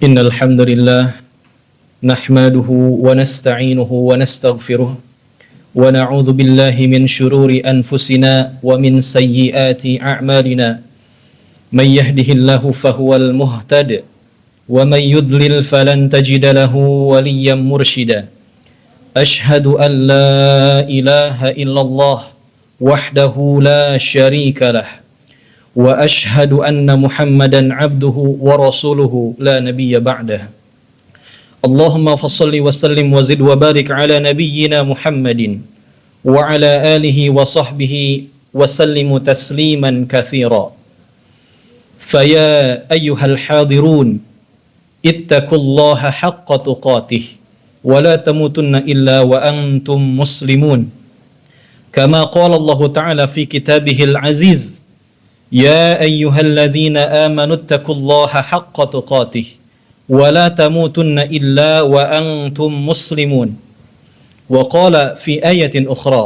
Innal hamdalillah nahmaduhu wa nasta'inuhu wa nastaghfiruh wa na'udzu billahi min shururi anfusina wa min sayyiati a'malina may yahdihillahu fahuwal muhtad wa may yudlil falan tajida lahu waliyyan mursyida ashhadu an la ilaha illallah wahdahu la syarika lah wa ashhadu anna Muhammadan abduhu wa rasuluhu la nabiyya ba'dah. Allahumma fassalli wa sallim wa zid wa barik ala nabiyyina Muhammadin wa ala alihi wa sahbihi wa sallimu tasliman katsira. Faya ayyuhal hadirun ittaqullaha haqqa tuqatih wa la tamutunna illa wa antum muslimun. Kama qala Allah Ta'ala fi kitabihil aziz, يا أيها الذين آمنوا اتقوا الله حق تقاته ولا تموتن إلا وأنتم مسلمون. وقال في آية أخرى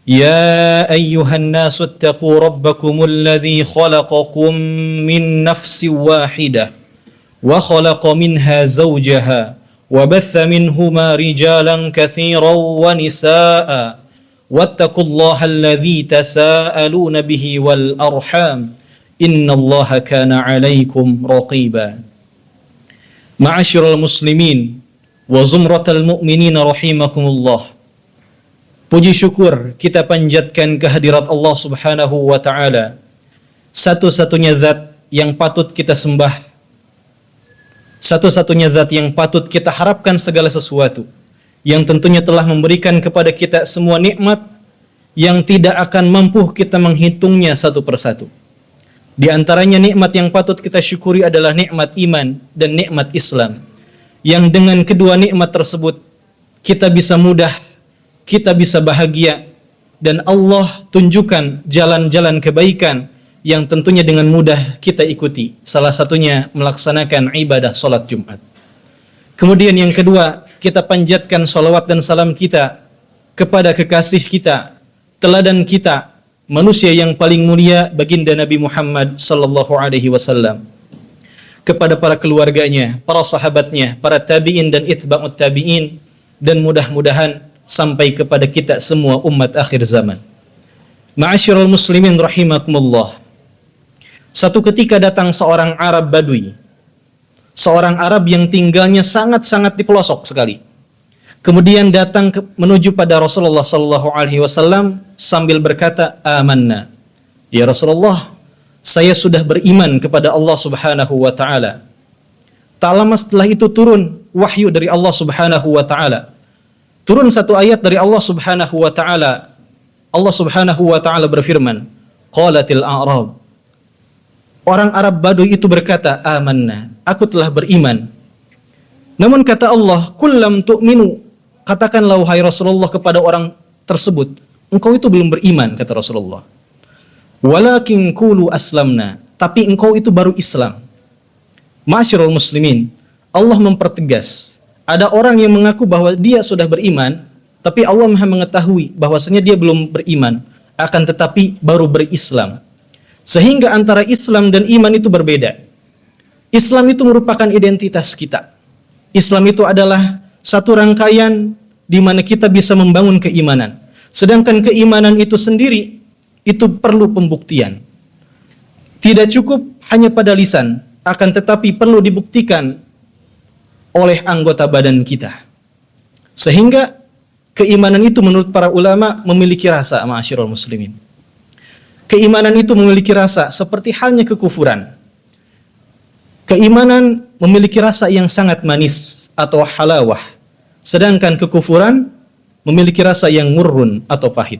يا أيها الناس اتقوا ربكم الذي خلقكم من نفس واحدة وخلق منها زوجها وبث منهما رجالا كثيرا ونساء واتقوا الله الذي تساءلون به والأرحام إن الله كان عليكم رقيبا. معاشر المسلمين وزمرة المؤمنين رحمكم الله. Puji syukur kita panjatkan kehadirat Allah Subhanahu wa Ta'ala, satu-satunya zat yang patut kita sembah, satu-satunya zat yang patut kita harapkan segala sesuatu, yang tentunya telah memberikan kepada kita semua nikmat yang tidak akan mampu kita menghitungnya satu persatu. Di antaranya nikmat yang patut kita syukuri adalah nikmat iman dan nikmat Islam, yang dengan kedua nikmat tersebut kita bisa mudah, kita bisa bahagia, dan Allah tunjukkan jalan-jalan kebaikan yang tentunya dengan mudah kita ikuti. Salah satunya melaksanakan ibadah salat Jumat. Kemudian yang kedua, kita panjatkan salawat dan salam kita kepada kekasih kita, teladan kita, manusia yang paling mulia, baginda Nabi Muhammad sallallahu alaihi wasallam, kepada para keluarganya, para sahabatnya, para tabi'in dan itba'ut tabi'in, dan mudah-mudahan sampai kepada kita semua umat akhir zaman. Ma'asyiral muslimin rahimakumullah. Satu ketika datang seorang Arab Badui, seorang Arab yang tinggalnya sangat-sangat di pelosok sekali. Kemudian datang menuju pada Rasulullah sallallahu alaihi wasallam sambil berkata, "Amanna." Ya Rasulullah, saya sudah beriman kepada Allah Subhanahu wa taala. Tak lama setelah itu turun wahyu dari Allah Subhanahu wa taala. Turun satu ayat dari Allah Subhanahu wa taala. Allah Subhanahu wa taala berfirman, "Qalatil a'rab." Orang Arab Badui itu berkata, "Amanna," aku telah beriman. Namun kata Allah, "Kullam tu'minu," katakanlah wahai Rasulullah kepada orang tersebut, engkau itu belum beriman, kata Rasulullah. "Walakin qulu aslamna," tapi engkau itu baru Islam. Ma'asyiral muslimin, Allah mempertegas, ada orang yang mengaku bahwa dia sudah beriman, tapi Allah Maha mengetahui bahwasanya dia belum beriman, akan tetapi baru berislam. Sehingga antara Islam dan iman itu berbeda. Islam itu merupakan identitas kita. Islam itu adalah satu rangkaian di mana kita bisa membangun keimanan. Sedangkan keimanan itu sendiri itu perlu pembuktian. Tidak cukup hanya pada lisan, akan tetapi perlu dibuktikan oleh anggota badan kita. Sehingga keimanan itu menurut para ulama memiliki rasa, ma'asyiral muslimin. Keimanan itu memiliki rasa seperti halnya kekufuran. Keimanan memiliki rasa yang sangat manis atau halawah, sedangkan kekufuran memiliki rasa yang murrun atau pahit.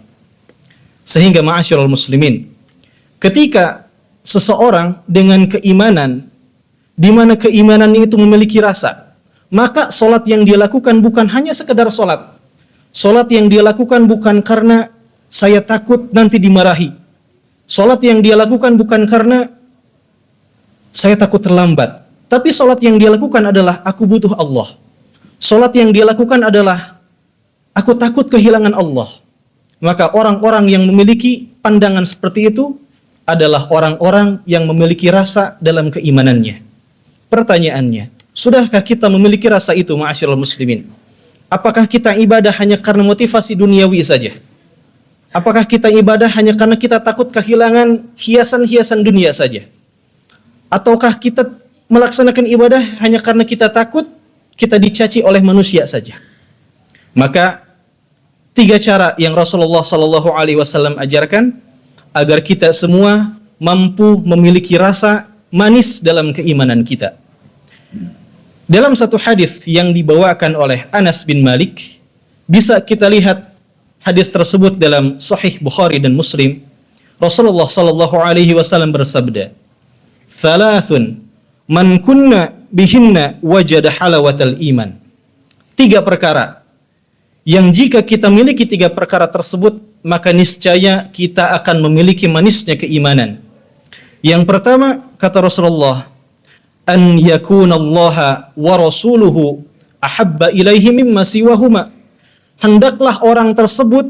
Sehingga ma'asyiral muslimin, ketika seseorang dengan keimanan, di mana keimanan itu memiliki rasa, maka solat yang dia lakukan bukan hanya sekedar solat. Solat yang dia lakukan bukan karena saya takut nanti dimarahi. Solat yang dia lakukan bukan karena saya takut terlambat, tapi solat yang dia lakukan adalah aku butuh Allah. Solat yang dia lakukan adalah aku takut kehilangan Allah. Maka orang-orang yang memiliki pandangan seperti itu adalah orang-orang yang memiliki rasa dalam keimanannya. Pertanyaannya, Sudahkah kita memiliki rasa itu, ma'asyiral muslimin? Apakah kita ibadah hanya karena motivasi duniawi saja? Apakah kita ibadah hanya karena kita takut kehilangan hiasan-hiasan dunia saja? Ataukah kita melaksanakan ibadah hanya karena kita takut kita dicaci oleh manusia saja? Maka 3 cara yang Rasulullah Shallallahu Alaihi Wasallam ajarkan agar kita semua mampu memiliki rasa manis dalam keimanan kita. Dalam satu hadis yang dibawakan oleh Anas bin Malik, bisa kita lihat hadis tersebut dalam Sahih Bukhari dan Muslim. Rasulullah Shallallahu Alaihi Wasallam bersabda, "Thalathun man kunna bihinna wajada halawatal iman." 3 perkara yang jika kita miliki 3 perkara tersebut, maka niscaya kita akan memiliki manisnya keimanan. Yang pertama, kata Rasulullah, an yakunallaha wa rasuluhu ahabba ilaihi mimma siwahuma. Hendaklah orang tersebut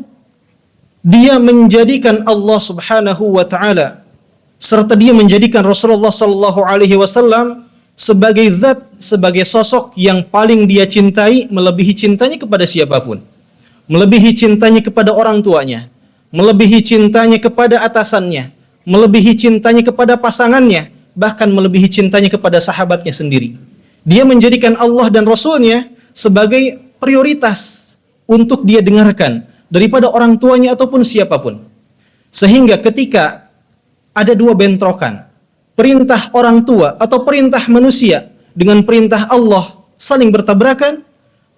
dia menjadikan Allah Subhanahu wa taala serta dia menjadikan Rasulullah sallallahu alaihi wasallam sebagai zat, sebagai sosok yang paling dia cintai, melebihi cintanya kepada siapapun. Melebihi cintanya kepada orang tuanya, melebihi cintanya kepada atasannya, melebihi cintanya kepada pasangannya, bahkan melebihi cintanya kepada sahabatnya sendiri. Dia menjadikan Allah dan Rasulnya sebagai prioritas untuk dia dengarkan daripada orang tuanya ataupun siapapun. Sehingga ketika ada 2 bentrokan, perintah orang tua atau perintah manusia dengan perintah Allah saling bertabrakan,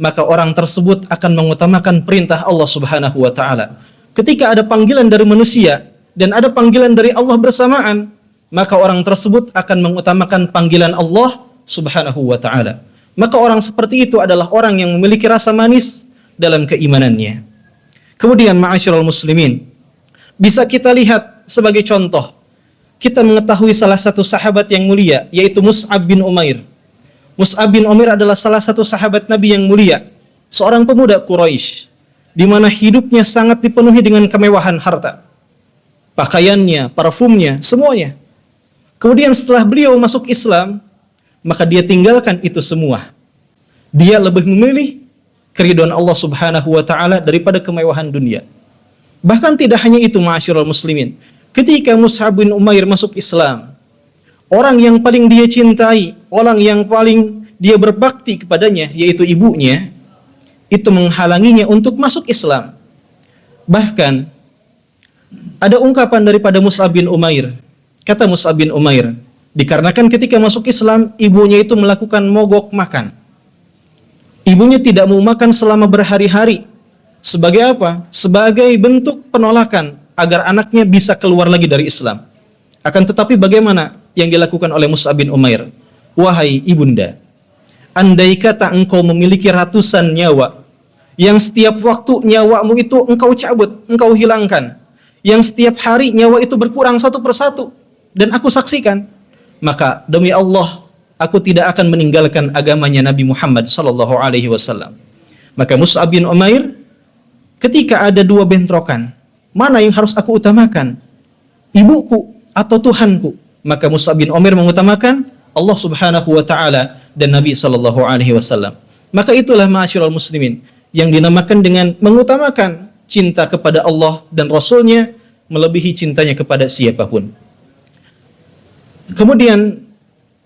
maka orang tersebut akan mengutamakan perintah Allah Subhanahu wa taala. Ketika ada panggilan dari manusia dan ada panggilan dari Allah bersamaan, maka orang tersebut akan mengutamakan panggilan Allah Subhanahu wa taala. Maka orang seperti itu adalah orang yang memiliki rasa manis dalam keimanannya. Kemudian ma'asyiral muslimin, bisa kita lihat sebagai contoh, kita mengetahui salah satu sahabat yang mulia, yaitu Mus'ab bin Umair. Mus'ab bin Umair adalah salah satu sahabat Nabi yang mulia, seorang pemuda Quraisy, di mana hidupnya sangat dipenuhi dengan kemewahan harta, pakaiannya, parfumnya, semuanya. Kemudian setelah beliau masuk Islam, maka dia tinggalkan itu semua. Dia lebih memilih keridhaan Allah Subhanahu wa taala daripada kemewahan dunia. Bahkan tidak hanya itu, ma'asyiral muslimin. Ketika Mus'ab bin Umair masuk Islam, orang yang paling dia cintai, orang yang paling dia berbakti kepadanya, yaitu ibunya, itu menghalanginya untuk masuk Islam. Bahkan ada ungkapan daripada Mus'ab bin Umair. Kata Mus'ab bin Umair, dikarenakan ketika masuk Islam, ibunya itu melakukan mogok makan. Ibunya tidak mau makan selama berhari-hari. Sebagai apa? Sebagai bentuk penolakan agar anaknya bisa keluar lagi dari Islam. Akan tetapi bagaimana yang dilakukan oleh Mus'ab bin Umair? Wahai ibunda, andai kata engkau memiliki ratusan nyawa, yang setiap waktu nyawamu itu engkau cabut, engkau hilangkan, yang setiap hari nyawa itu berkurang satu persatu, dan aku saksikan, maka demi Allah, aku tidak akan meninggalkan agamanya Nabi Muhammad sallallahu alaihi wasallam. Maka Mus'ab bin Umair, ketika ada 2 bentrokan, mana yang harus aku utamakan? Ibuku atau Tuhanku? Maka Mus'ab bin Umair mengutamakan Allah Subhanahu wa taala dan Nabi sallallahu alaihi wasallam. Maka itulah ma'asyiral muslimin yang dinamakan dengan mengutamakan cinta kepada Allah dan Rasulnya melebihi cintanya kepada siapapun. Kemudian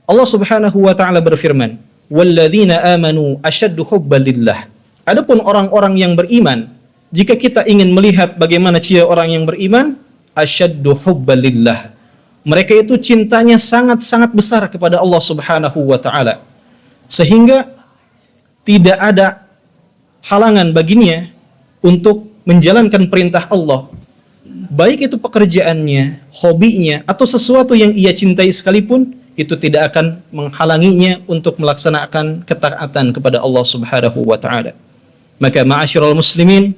Allah Subhanahu wa taala berfirman, "Walladzina amanu asyaddu hubban lillah." Adapun orang-orang yang beriman, jika kita ingin melihat bagaimana ciri orang yang beriman, asyaddu hubban lillah. Mereka itu cintanya sangat-sangat besar kepada Allah Subhanahu wa taala. Sehingga tidak ada halangan baginya untuk menjalankan perintah Allah. Baik itu pekerjaannya, hobinya, atau sesuatu yang ia cintai sekalipun, itu tidak akan menghalanginya untuk melaksanakan ketaatan kepada Allah Subhanahu wa taala. Maka ma'asyiral muslimin,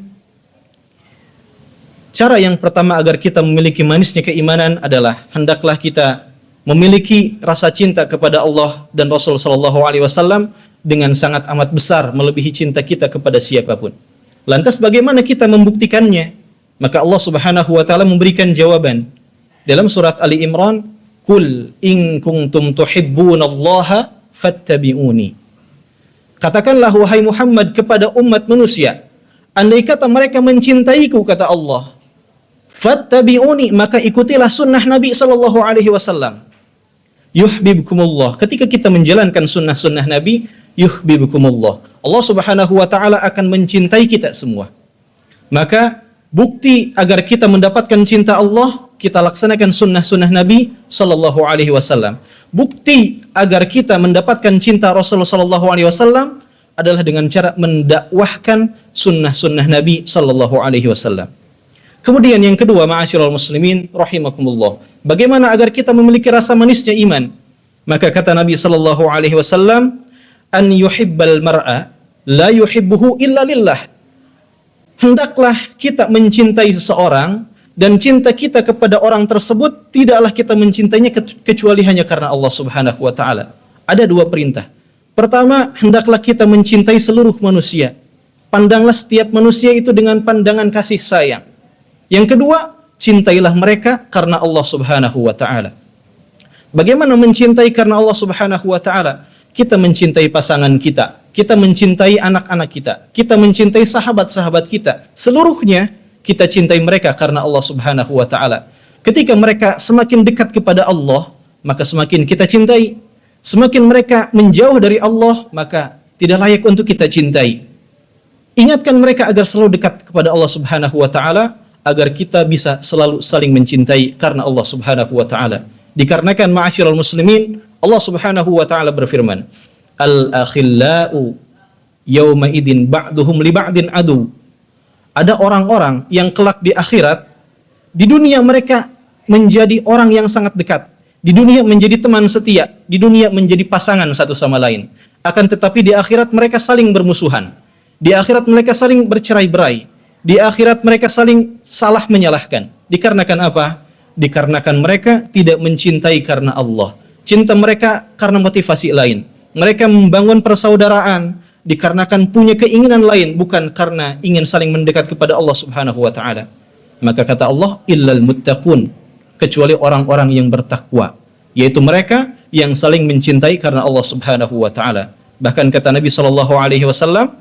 cara yang pertama agar kita memiliki manisnya keimanan adalah hendaklah kita memiliki rasa cinta kepada Allah dan Rasul sallallahu alaihi wasallam dengan sangat amat besar melebihi cinta kita kepada siapapun. Lantas bagaimana kita membuktikannya? Maka Allah Subhanahu wa taala memberikan jawaban dalam surat Ali Imran, "Qul in kuntum tuhibbunallaha fattabi'uni." Katakanlah wahai Muhammad kepada umat manusia, andai kata mereka mencintaiku, kata Allah, fattabi'uni, maka ikutilah sunnah Nabi sallallahu alaihi wasallam. Yuhibbukumullah. Ketika kita menjalankan sunnah-sunnah Nabi, yuhibbukumullah. Allah Subhanahu wa taala akan mencintai kita semua. Maka bukti agar kita mendapatkan cinta Allah, kita laksanakan sunnah-sunnah Nabi sallallahu alaihi wasallam. Bukti agar kita mendapatkan cinta Rasulullah sallallahu alaihi wasallam adalah dengan cara mendakwahkan sunnah-sunnah Nabi sallallahu alaihi wasallam. Kemudian yang kedua, ma'asyiral muslimin rahimakumullah, bagaimana agar kita memiliki rasa manisnya iman? Maka kata Nabi sallallahu alaihi wasallam, an yuhibbal mar'a la yuhibbuhu illa lillah. Hendaklah kita mencintai seseorang, dan cinta kita kepada orang tersebut tidaklah kita mencintainya kecuali hanya karena Allah Subhanahu wa taala. Ada dua perintah. Pertama, hendaklah kita mencintai seluruh manusia. Pandanglah setiap manusia itu dengan pandangan kasih sayang. Yang kedua, cintailah mereka karena Allah Subhanahu wa taala. Bagaimana mencintai karena Allah Subhanahu wa taala? Kita mencintai pasangan kita, kita mencintai anak-anak kita, kita mencintai sahabat-sahabat kita, seluruhnya kita cintai mereka karena Allah Subhanahu wa taala. Ketika mereka semakin dekat kepada Allah, maka semakin kita cintai. Semakin mereka menjauh dari Allah, maka tidak layak untuk kita cintai. Ingatkan mereka agar selalu dekat kepada Allah Subhanahu wa taala, agar kita bisa selalu saling mencintai karena Allah Subhanahu wa taala. Dikarenakan ma'asyiral muslimin, Allah Subhanahu wa taala berfirman, al-akhillau yawma idzin ba'duhum li ba'din adu. Ada orang-orang yang kelak di akhirat, di dunia mereka menjadi orang yang sangat dekat, di dunia menjadi teman setia, di dunia menjadi pasangan satu sama lain. Akan tetapi di akhirat mereka saling bermusuhan, di akhirat mereka saling bercerai-berai, di akhirat mereka saling salah menyalahkan. Dikarenakan apa? Dikarenakan mereka tidak mencintai karena Allah. Cinta mereka karena motivasi lain. Mereka membangun persaudaraan dikarenakan punya keinginan lain, bukan karena ingin saling mendekat kepada Allah Subhanahu wa taala. Maka kata Allah, illal muttaqun, kecuali orang-orang yang bertakwa, yaitu mereka yang saling mencintai karena Allah Subhanahu wa taala. Bahkan kata Nabi sallallahu alaihi wasallam,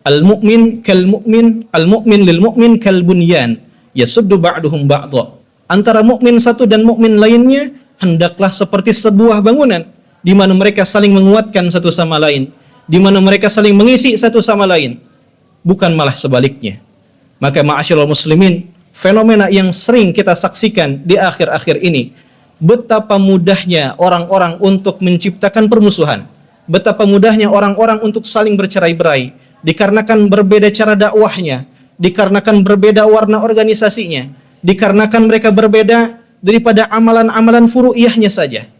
al-mu'min kal mu'min, al-mu'min lil mu'min kal bunyan, yasuddu ba'duhum ba'dha. Antara mukmin satu dan mukmin lainnya hendaklah seperti sebuah bangunan di mana mereka saling menguatkan satu sama lain, di mana mereka saling mengisi satu sama lain, bukan malah sebaliknya. Maka ma'asyiral muslimin, fenomena yang sering kita saksikan di akhir-akhir ini, betapa mudahnya orang-orang untuk menciptakan permusuhan, betapa mudahnya orang-orang untuk saling bercerai-berai, dikarenakan berbeda cara dakwahnya, dikarenakan berbeda warna organisasinya, dikarenakan mereka berbeda daripada amalan-amalan furu'iyahnya saja.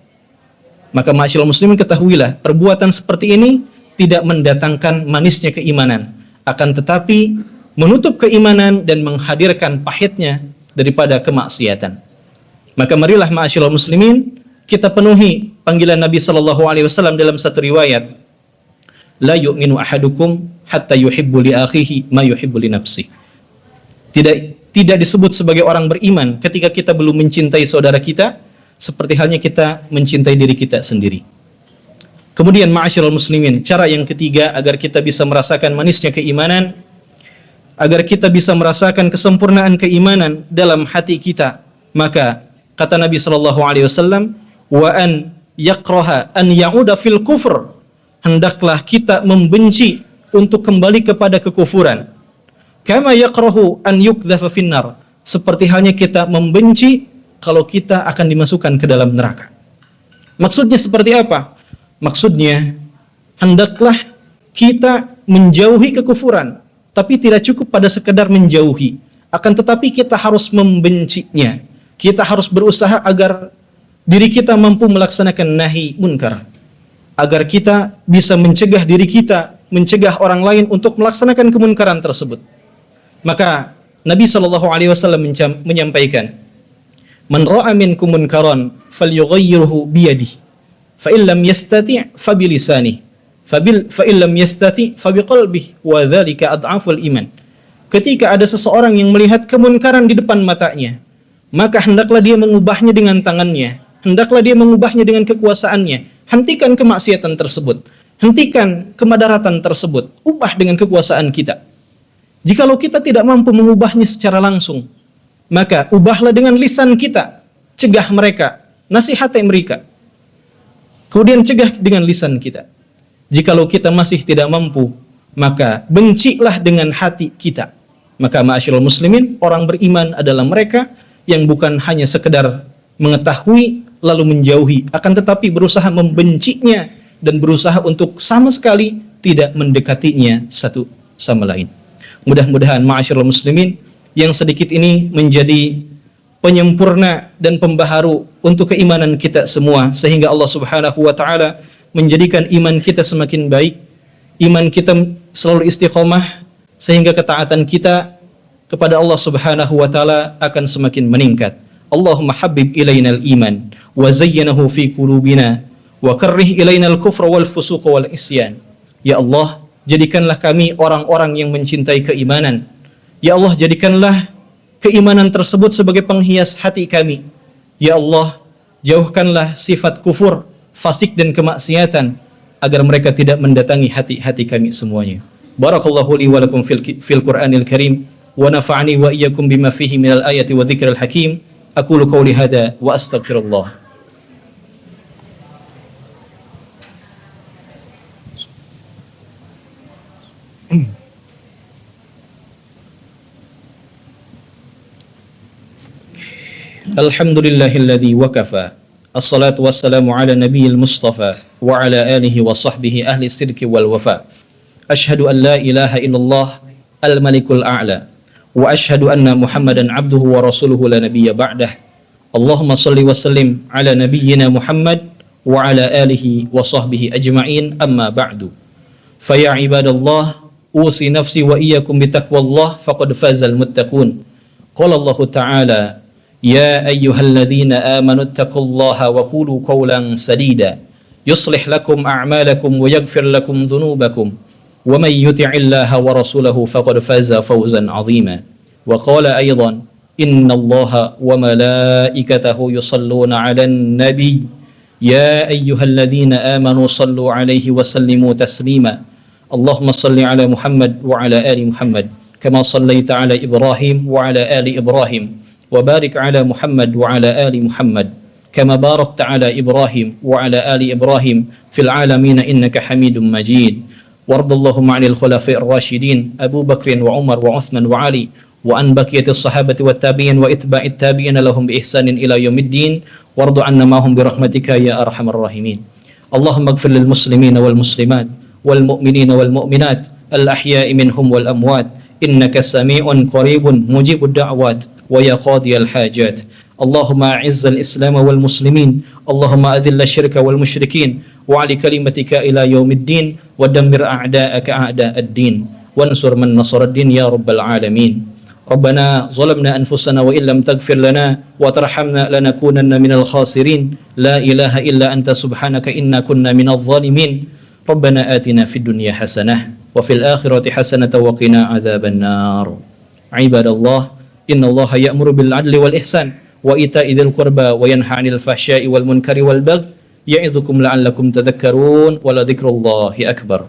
Maka ma'asyiral muslimin, ketahuilah, perbuatan seperti ini tidak mendatangkan manisnya keimanan, akan tetapi menutup keimanan dan menghadirkan pahitnya daripada kemaksiatan. Maka marilah ma'asyiral muslimin, kita penuhi panggilan Nabi sallallahu alaihi wasallam dalam satu riwayat, la yu'minu ahadukum hatta yuhibbu li akhihi ma yuhibbu li nafsihi. Tidak disebut sebagai orang beriman ketika kita belum mencintai saudara kita seperti halnya kita mencintai diri kita sendiri. Kemudian ma'asyiral muslimin, cara yang ketiga agar kita bisa merasakan manisnya keimanan, agar kita bisa merasakan kesempurnaan keimanan dalam hati kita, maka kata Nabi sallallahu alaihi wasallam, wa an yakraha an ya'uda fil kufr, hendaklah kita membenci untuk kembali kepada kekufuran. Kama yakrahu an yukdhafa finnar, seperti halnya kita membenci kalau kita akan dimasukkan ke dalam neraka. Maksudnya seperti apa? Maksudnya, hendaklah kita menjauhi kekufuran, tapi tidak cukup pada sekedar menjauhi, akan tetapi kita harus membencinya. Kita harus berusaha agar diri kita mampu melaksanakan nahi munkar, agar kita bisa mencegah diri kita, mencegah orang lain untuk melaksanakan kemunkaran tersebut. Maka Nabi SAW menyampaikan, man ra'a minkum munkaran falyughayyirhu biyadihi, fa in lam yastati' fa bilisanihi, fa in lam yastati' fa biqalbihi, wa dzalika ad'aful iman. Ketika ada seseorang yang melihat kemunkaran di depan matanya, maka hendaklah dia mengubahnya dengan tangannya, hendaklah dia mengubahnya dengan kekuasaannya. Hentikan kemaksiatan tersebut. Hentikan kemadaratan tersebut, ubah dengan kekuasaan kita. Jikalau kita tidak mampu mengubahnya secara langsung, maka ubahlah dengan lisan kita, cegah mereka, nasihati mereka. Kemudian cegah dengan lisan kita. Jikalau kita masih tidak mampu, maka bencilah dengan hati kita. Maka ma'asyiral muslimin, orang beriman adalah mereka yang bukan hanya sekedar mengetahui lalu menjauhi, akan tetapi berusaha membencinya dan berusaha untuk sama sekali tidak mendekatinya satu sama lain. Mudah-mudahan ma'asyiral muslimin yang sedikit ini menjadi penyempurna dan pembaharu untuk keimanan kita semua, sehingga Allah Subhanahu wa taala menjadikan iman kita semakin baik, iman kita selalu istiqomah, sehingga ketaatan kita kepada Allah Subhanahu wa taala akan semakin meningkat. Allahumma habbib ilainal iman wa zayyanahu fi qulubina wa karrih ilainal kufra wal fusuq wal isyan. Ya Allah, jadikanlah kami orang-orang yang mencintai keimanan. Ya Allah, jadikanlah keimanan tersebut sebagai penghias hati kami. Ya Allah, jauhkanlah sifat kufur, fasik dan kemaksiatan agar mereka tidak mendatangi hati-hati kami semuanya. Barakallahu li wa lakum fil Qur'anil Karim wa nafa'ani wa iyyakum bima fihi minal ayati wa dzikril hakim. Aqulu qawli hadza wa astaghfirullah. Alhamdulillahilladzi wa kafa. Assalatu wassalamu ala nabiyil mustafa wa ala alihi wa sahbihi ahli sidqi wal wafa. Ashhadu an la ilaha illallah al-malikul a'la wa ashhadu anna Muhammadan abduhu wa rasuluhu la nabiyya ba'dah. Allahumma salli wa sallim ala nabiyyina Muhammad wa ala alihi wa sahbihi ajma'in, amma ba'du. Fa ya ibadallah, usi nafsi wa iyyakum bitaqwallah faqad fazal muttaqun. Qala Allah Ta'ala: يا أيها الذين آمنوا اتقوا الله وقولوا قولا سديدا يصلح لكم أعمالكم ويغفر لكم ذنوبكم ومن يطع الله ورسوله فقد فاز فوزا عظيما. وقال أيضا: إن الله وملائكته يصلون على النبي يا أيها الذين آمنوا صلوا عليه وسلموا تسليما. اللهم صل على محمد وعلى آل محمد كما صليت على إبراهيم وعلى آل إبراهيم وبارك على محمد وعلى آل محمد كما باركت على إبراهيم وعلى آل إبراهيم في العالمين إنك حميد مجيد. وارض اللهم عن الخلفاء الراشدين أبو بكر وعمر وعثمان وعلي وعن بقية الصحابة والتابعين وإتباع التابعين لهم بإحسان إلى يوم الدين وارض عنا معهم برحمتك يا أرحم الراحمين. اللهم اغفر للمسلمين والمسلمات والمؤمنين والمؤمنات الأحياء منهم والأموات إنك سميع قريب مجيب الدعوات ويا قاضي الحاجات. اللهم أعز الإسلام والمسلمين، اللهم أذل الشرك والمشركين وعلي كلمتك إلى يوم الدين ودمر أعداءك أعداء الدين وانصر من نصر الدين يا رب العالمين. ربنا ظلمنا أنفسنا وإن لم تغفر لنا وترحمنا لنكونن من الخاسرين. لا إله إلا أنت سبحانك إنا كنا من الظالمين. ربنا آتنا في الدنيا حسنة وفي الآخرة حسنة وقنا عذاب النار. عباد الله، إن الله يأمر بالعدل والإحسان وإيتاء ذي القربى وينهى عن الفحشاء والمنكر والبغي يعظكم لعلكم تذكرون ولذكر الله أكبر.